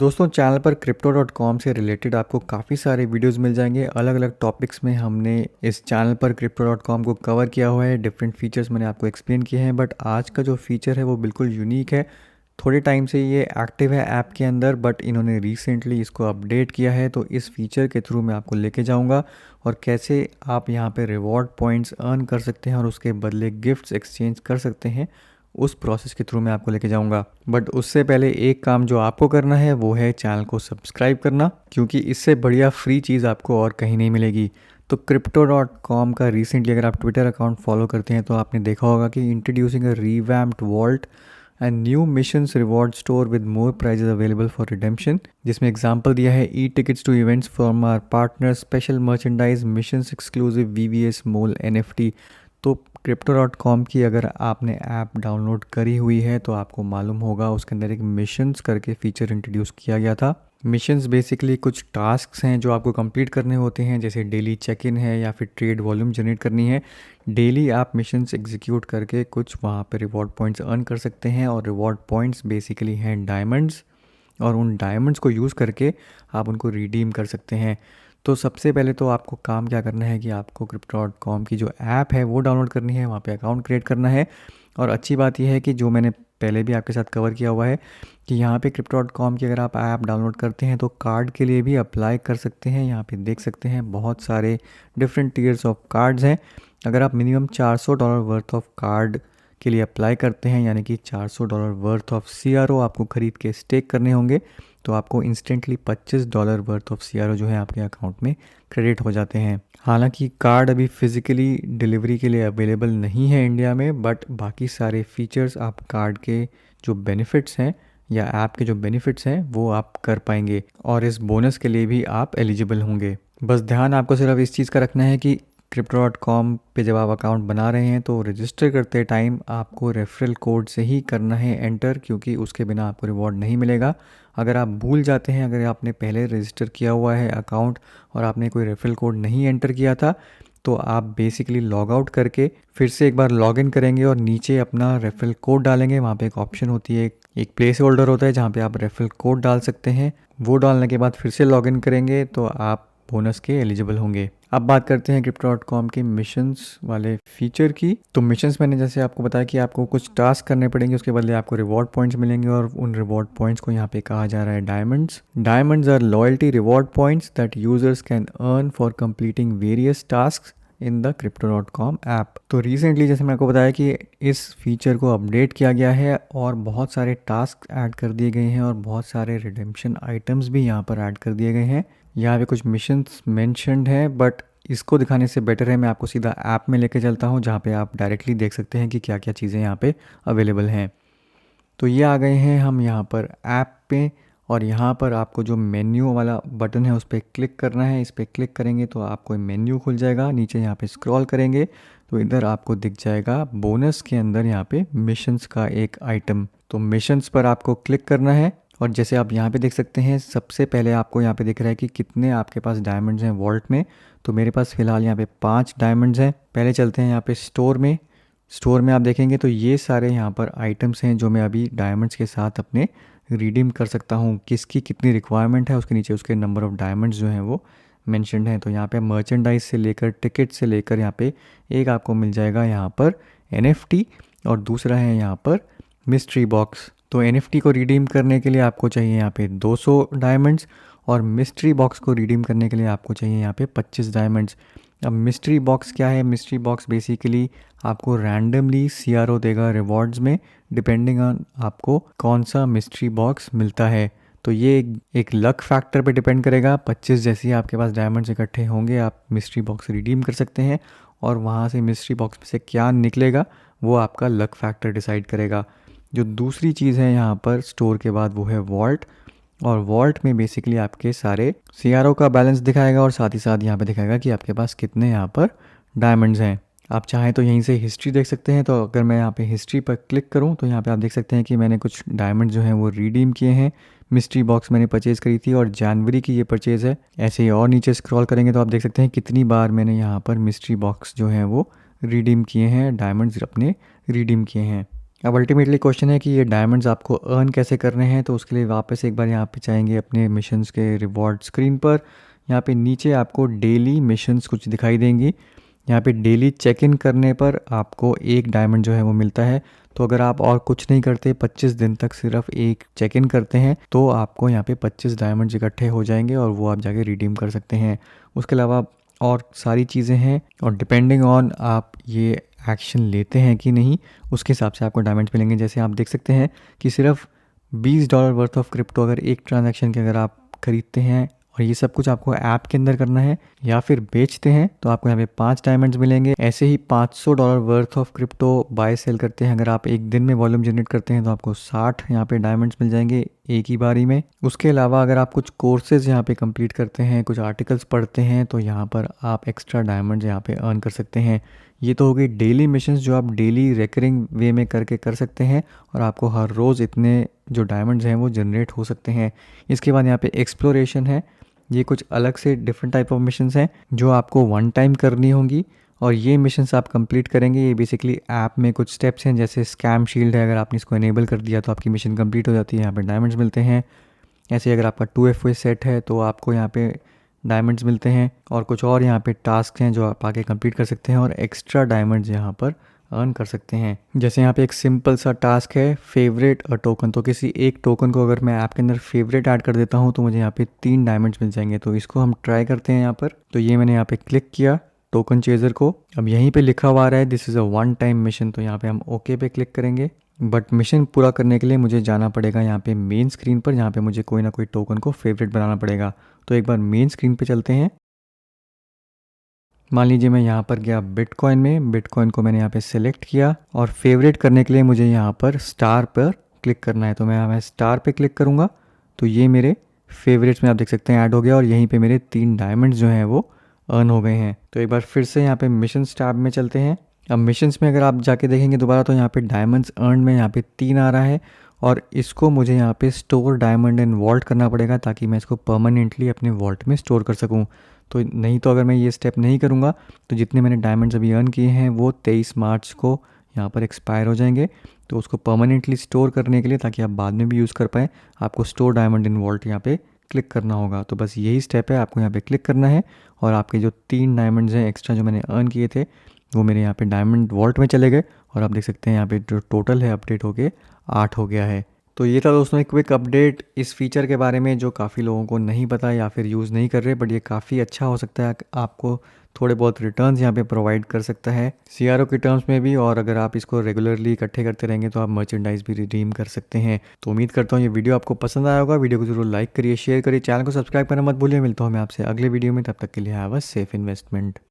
दोस्तों चैनल पर crypto.com से रिलेटेड आपको काफ़ी सारे वीडियोस मिल जाएंगे। अलग अलग टॉपिक्स में हमने इस चैनल पर crypto.com को कवर किया हुआ है। डिफरेंट फीचर्स मैंने आपको एक्सप्लेन किए हैं, बट आज का जो फीचर है वो बिल्कुल यूनिक है। थोड़े टाइम से ये एक्टिव है ऐप के अंदर, बट इन्होंने रिसेंटली इसको अपडेट किया है। तो इस फीचर के थ्रू मैं आपको लेके जाऊंगा और कैसे आप यहाँ पे रिवॉर्ड पॉइंट्स अर्न कर सकते हैं और उसके बदले गिफ्ट्स एक्सचेंज कर सकते हैं। उस प्रोसेस के थ्रू मैं आपको लेके जाऊंगा। बट उससे पहले एक काम जो आपको करना है वो है चैनल को सब्सक्राइब करना, क्योंकि इससे बढ़िया फ्री चीज़ आपको और कहीं नहीं मिलेगी। तो crypto.com का रिसेंटली अगर आप ट्विटर अकाउंट फॉलो करते हैं तो आपने देखा होगा कि introducing a revamped vault and new missions reward store with more prizes available for redemption, जिसमें एग्जांपल दिया है e tickets to events from our partner, special merchandise, missions exclusive VVS mole NFT. तो crypto.com की अगर आपने app download करी हुई है तो आपको मालूम होगा उसके अंदर एक मिशंस करके फीचर इंट्रोड्यूस किया गया था। मिशंस बेसिकली कुछ टास्क्स हैं जो आपको कंप्लीट करने होते हैं, जैसे डेली चेक इन है या फिर ट्रेड वॉल्यूम जनरेट करनी है। डेली आप मिशंस एग्जीक्यूट करके कुछ वहाँ पे रिवॉर्ड पॉइंट्स अर्न कर सकते हैं, और रिवॉर्ड पॉइंट्स बेसिकली हैं डायमंड्स, और उन डायमंड्स को यूज़ करके आप उनको रिडीम कर सकते हैं। तो सबसे पहले तो आपको काम क्या करना है कि आपको crypto.com की जो ऐप है वो डाउनलोड करनी है, वहाँ पे अकाउंट क्रिएट करना है। और अच्छी बात यह है कि जो मैंने पहले भी आपके साथ कवर किया हुआ है कि यहाँ पे crypto.com की अगर आप ऐप डाउनलोड करते हैं तो कार्ड के लिए भी अप्लाई कर सकते हैं। यहाँ पे देख सकते हैं बहुत सारे डिफरेंट टीयर्स ऑफ कार्ड्स हैं। अगर आप मिनिमम $400 वर्थ ऑफ कार्ड के लिए अप्लाई करते हैं, यानी कि $400 वर्थ ऑफ CRO आपको ख़रीद के स्टेक करने होंगे, तो आपको इंस्टेंटली $25 वर्थ ऑफ CRO जो है आपके अकाउंट में क्रेडिट हो जाते हैं। हालांकि कार्ड अभी फिज़िकली डिलीवरी के लिए अवेलेबल नहीं है इंडिया में, बट बाकी सारे फीचर्स आप कार्ड के जो बेनिफिट्स हैं या ऐप के जो बेनिफिट्स हैं वो आप कर पाएंगे, और इस बोनस के लिए भी आप एलिजिबल होंगे। बस ध्यान आपको सिर्फ इस चीज़ का रखना है कि crypto.com पे जब आप अकाउंट बना रहे हैं तो रजिस्टर करते टाइम आपको रेफरल कोड से ही करना है एंटर, क्योंकि उसके बिना आपको रिवॉर्ड नहीं मिलेगा। अगर आप भूल जाते हैं, अगर आपने पहले रजिस्टर किया हुआ है अकाउंट और आपने कोई रेफरल कोड नहीं एंटर किया था, तो आप बेसिकली लॉग आउट करके फिर से एक बार लॉग इन करेंगे और नीचे अपना रेफरल कोड डालेंगे। वहाँ पे एक ऑप्शन होती है, एक प्लेस होल्डर होता है जहाँ पे आप रेफरल कोड डाल सकते हैं। वो डालने के बाद फिर से लॉग इन करेंगे तो आप बोनस के एलिजिबल होंगे। अब बात करते हैं crypto.com के मिशंस वाले फीचर की। तो मिशंस मैंने जैसे आपको बताया कि आपको कुछ टास्क करने पड़ेंगे, उसके बदले आपको रिवॉर्ड पॉइंट्स मिलेंगे, और उन रिवॉर्ड पॉइंट्स को यहाँ पे कहा जा रहा है diamonds. Diamonds are loyalty reward points that users can earn for completing various task in the crypto.com app. तो रिसेंटली जैसे मैंने आपको बताया कि इस फीचर को अपडेट किया गया है और बहुत सारे टास्क ऐड कर दिए गए हैं और बहुत सारे रिडेम्पशन आइटम्स भी यहाँ पर ऐड कर दिए गए हैं। यहाँ पे कुछ मिशंस मेंशन्ड हैं, बट इसको दिखाने से बेटर है मैं आपको सीधा ऐप में लेके चलता हूँ, जहाँ पे आप डायरेक्टली देख सकते हैं कि क्या क्या चीज़ें यहाँ पे अवेलेबल हैं। तो ये आ गए हैं हम यहाँ पर ऐप पे, और यहाँ पर आपको जो मेन्यू वाला बटन है उस पर क्लिक करना है। इस पर क्लिक करेंगे तो आपको मेन्यू खुल जाएगा। नीचे यहाँ पे स्क्रॉल करेंगे तो इधर आपको दिख जाएगा बोनस के अंदर यहाँ पे मिशंस का एक आइटम। तो मिशंस पर आपको क्लिक करना है, और जैसे आप यहाँ पे देख सकते हैं सबसे पहले आपको यहाँ पे दिख रहा है कि कितने आपके पास डायमंड्स हैं वॉल्ट में। तो मेरे पास फ़िलहाल यहाँ पे 5 डायमंड्स हैं। पहले चलते हैं यहाँ पे स्टोर में। स्टोर में आप देखेंगे तो ये सारे यहाँ पर आइटम्स हैं जो मैं अभी डायमंड्स के साथ अपने रिडीम कर सकता हूँ। किसकी कितनी रिक्वायरमेंट है उसके नीचे उसके नंबर ऑफ़ डायमंड्स जो हैं वो मेंशन्ड हैं। तो यहाँ पे मर्चेंडाइज से लेकर टिकट से लेकर यहाँ पे एक आपको मिल जाएगा यहाँ पर NFT, और दूसरा है यहाँ पर मिस्ट्री बॉक्स। तो NFT को रिडीम करने के लिए आपको चाहिए यहाँ पे 200 डायमंड्स, और मिस्ट्री बॉक्स को रिडीम करने के लिए आपको चाहिए यहाँ पे 25 डायमंड्स। अब मिस्ट्री बॉक्स क्या है? मिस्ट्री बॉक्स बेसिकली आपको रैंडमली CRO देगा रिवॉर्ड्स में, डिपेंडिंग ऑन आपको कौन सा मिस्ट्री बॉक्स मिलता है। तो ये एक लक फैक्टर पे डिपेंड करेगा। 25 जैसे ही आपके पास डायमंड्स इकट्ठे होंगे आप मिस्ट्री बॉक्स रिडीम कर सकते हैं, और वहाँ से मिस्ट्री बॉक्स में से क्या निकलेगा वो आपका लक फैक्टर डिसाइड करेगा। जो दूसरी चीज़ है यहाँ पर स्टोर के बाद वो है वॉल्ट, और वॉल्ट में बेसिकली आपके सारे CRO का बैलेंस दिखाएगा, और साथ ही साथ यहाँ पे दिखाएगा कि आपके पास कितने यहाँ पर डायमंड्स हैं। आप चाहें तो यहीं से हिस्ट्री देख सकते हैं। तो अगर मैं यहाँ पे हिस्ट्री पर क्लिक करूँ तो यहाँ पे आप देख सकते हैं कि मैंने कुछ डायमंड जो हैं वो रिडीम किए हैं। मिस्ट्री बॉक्स मैंने परचेज़ करी थी और जनवरी की ये परचेज़ है। ऐसे ही और नीचे स्क्रॉल करेंगे तो आप देख सकते हैं कितनी बार मैंने यहाँ पर मिस्ट्री बॉक्स जो हैं वो रिडीम किए हैं, डायमंड्स अपने रिडीम किए हैं। अब अल्टीमेटली क्वेश्चन है कि ये डायमंड्स आपको अर्न कैसे करने हैं। तो उसके लिए वापस एक बार यहाँ पे जाएंगे अपने मिशंस के रिवॉर्ड स्क्रीन पर। यहाँ पे नीचे आपको डेली मिशंस कुछ दिखाई देंगी। यहाँ पे डेली चेक इन करने पर आपको एक डायमंड जो है वो मिलता है। तो अगर आप और कुछ नहीं करते, 25 दिन तक सिर्फ एक चेक इन करते हैं, तो आपको यहाँ पे 25 डायमंड्स इकट्ठे हो जाएंगे और वो आप जाके रिडीम कर सकते हैं। उसके अलावा और सारी चीज़ें हैं और डिपेंडिंग ऑन आप ये एक्शन लेते हैं कि नहीं, उसके हिसाब से आपको डायमंड्स मिलेंगे। जैसे आप देख सकते हैं कि सिर्फ $20 वर्थ ऑफ क्रिप्टो अगर एक ट्रांजैक्शन के अगर आप खरीदते हैं, और ये सब कुछ आपको ऐप के अंदर करना है या फिर बेचते हैं, तो आपको यहाँ पे 5 डायमंड्स मिलेंगे। ऐसे ही $500 worth of crypto buy sell करते हैं, अगर आप एक दिन में वॉल्यूम जनरेट करते हैं, तो आपको 60 यहाँ पे डायमंड्स मिल जाएंगे एक ही बारी में। उसके अलावा अगर आप कुछ कोर्सेज यहाँ पे कंप्लीट करते हैं, कुछ आर्टिकल्स पढ़ते हैं, तो यहाँ पर आप एक्स्ट्रा डायमंड्स यहाँ पे अर्न कर सकते हैं। ये तो हो गई डेली मिशंस जो आप डेली रेकरिंग वे में करके कर सकते हैं, और आपको हर रोज़ इतने जो डायमंड्स हैं वो जनरेट हो सकते हैं। इसके बाद यहाँ पे एक्सप्लोरेशन है। ये कुछ अलग से डिफरेंट टाइप ऑफ मिशंस हैं जो आपको वन टाइम करनी होंगी, और ये मिशंस आप कंप्लीट करेंगे। ये बेसिकली ऐप में कुछ स्टेप्स हैं, जैसे स्कैम शील्ड है, अगर आपने इसको इनेबल कर दिया तो आपकी मिशन कंप्लीट हो जाती है, यहाँ पे डायमंड्स मिलते हैं। ऐसे अगर आपका 2FA सेट है तो आपको यहाँ पे डायमंड्स मिलते हैं, और कुछ और यहाँ पे टास्क हैं जो आप आगे कंप्लीट कर सकते हैं और एक्स्ट्रा डायमंड्स यहाँ पर अर्न कर सकते हैं। जैसे यहाँ पे एक सिंपल सा टास्क है, फेवरेट अ टोकन। तो किसी एक टोकन को अगर मैं ऐप के अंदर फेवरेट ऐड कर देता हूँ तो मुझे यहाँ पे 3 डायमंड्स मिल जाएंगे। तो इसको हम ट्राई करते हैं यहाँ पर। तो ये मैंने यहाँ पे क्लिक किया टोकन चेजर को। अब यहीं पे लिखा हुआ आ रहा है this is a one time mission, तो यहाँ पे हम ओके पे क्लिक करेंगे। बट मिशन पूरा करने के लिए मुझे जाना पड़ेगा यहाँ पे मेन स्क्रीन पर, जहाँ पे मुझे कोई ना कोई टोकन को फेवरेट बनाना पड़ेगा। तो एक बार मेन स्क्रीन पे चलते हैं। मान लीजिए मैं यहाँ पर गया बिटकॉइन में, बिटकॉइन को मैंने यहाँ पे सिलेक्ट किया, और फेवरेट करने के लिए मुझे यहाँ पर स्टार पर क्लिक करना है। तो मैं स्टार पे क्लिक करूँगा तो ये मेरे फेवरेट्स में आप देख सकते हैं ऐड हो गया, और यहीं पे मेरे 3 डायमंड्स जो हैं वो अर्न हो गए हैं। तो एक बार फिर से यहाँ पे मिशन टैब में चलते हैं। अब मिशंस में अगर आप जाके देखेंगे दोबारा, तो यहाँ पे डायमंड्स अर्न में यहाँ पे 3 आ रहा है, और इसको मुझे यहाँ पे स्टोर डायमंड इन वॉल्ट करना पड़ेगा ताकि मैं इसको परमानेंटली अपने वॉल्ट में स्टोर कर सकूँ। तो नहीं तो अगर मैं ये स्टेप नहीं करूँगा तो जितने मैंने डायमंड्स अभी अर्न किए हैं वो 23 मार्च को यहाँ पर एक्सपायर हो जाएंगे। तो उसको परमानेंटली स्टोर करने के लिए, ताकि आप बाद में भी यूज़ कर पाएँ, आपको स्टोर डायमंड इन वॉल्ट यहाँ पे क्लिक करना होगा। तो बस यही स्टेप है, आपको यहाँ पे क्लिक करना है, और आपके जो 3 डायमंड्स हैं एक्स्ट्रा जो मैंने अर्न किए थे वो मेरे यहाँ पे डायमंड वॉल्ट में चले गए, और आप देख सकते हैं यहाँ पे जो टोटल है अपडेट होके 8 हो गया है। तो ये था दोस्तों एक क्विक अपडेट इस फीचर के बारे में जो काफ़ी लोगों को नहीं पता या फिर यूज़ नहीं कर रहे, बट ये काफ़ी अच्छा हो सकता है, आपको थोड़े बहुत रिटर्न्स यहाँ पे प्रोवाइड कर सकता है CRO के टर्म्स में भी। और अगर आप इसको रेगुलरली इकट्ठे करते रहेंगे तो आप मर्चेंडाइज भी रिडीम कर सकते हैं। तो उम्मीद करता हूँ ये वीडियो आपको पसंद आया होगा। वीडियो को जरूर लाइक करिए, शेयर करिए, चैनल को सब्सक्राइब करना मत भूलिए। मिलता हूँ मैं आपसे अगले वीडियो में, तब तक के लिए हैव अ सेफ इन्वेस्टमेंट।